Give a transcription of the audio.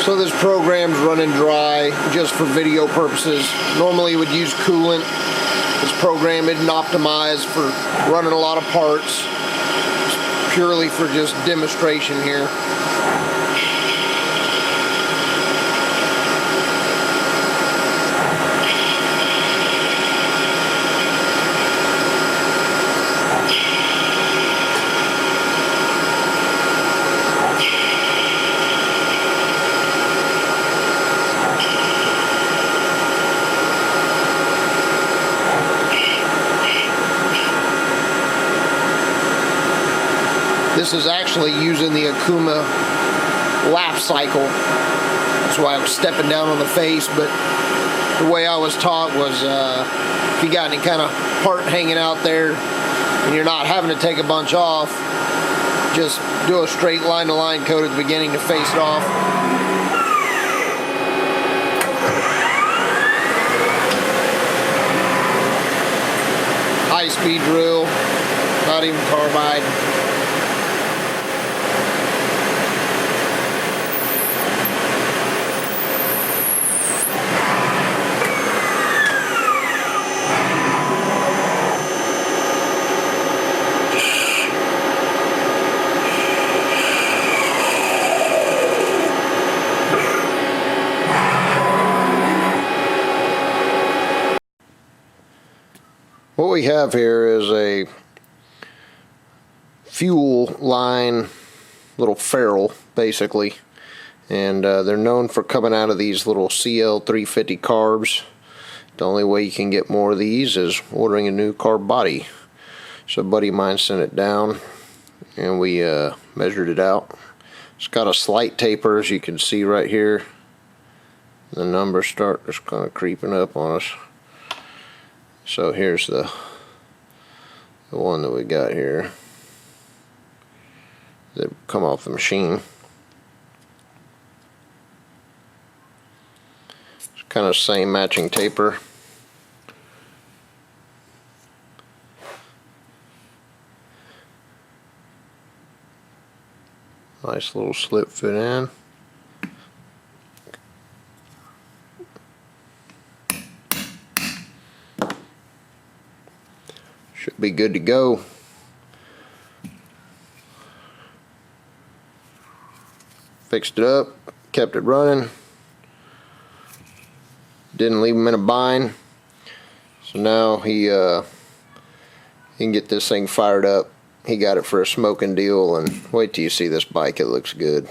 So this program's running dry just for video purposes. Normally it would use coolant. This program isn't optimized for running a lot of parts. It's purely for just demonstration here. This is actually using the Akuma lap cycle. That's why I was stepping down on the face, but the way I was taught was if you got any kind of part hanging out there and you're not having to take a bunch off, just do a straight line-to-line coat at the beginning to face it off. High-speed drill, not even carbide. What we have here is a fuel line little ferrule, basically, and they're known for coming out of these little CL350 carbs. The only way you can get more of these is ordering a new carb body. So a buddy of mine sent it down and we measured it out. It's got a slight taper, as you can see right here. The numbers start just kind of creeping up on us. So here's the one that we got here that come off the machine. It's kind of same matching taper. Nice little slip fit in. Should be good to go. Fixed it up, kept it running. Didn't leave him in a bind. So now he can get this thing fired up. He got it for a smoking deal, and wait till you see this bike, it looks good.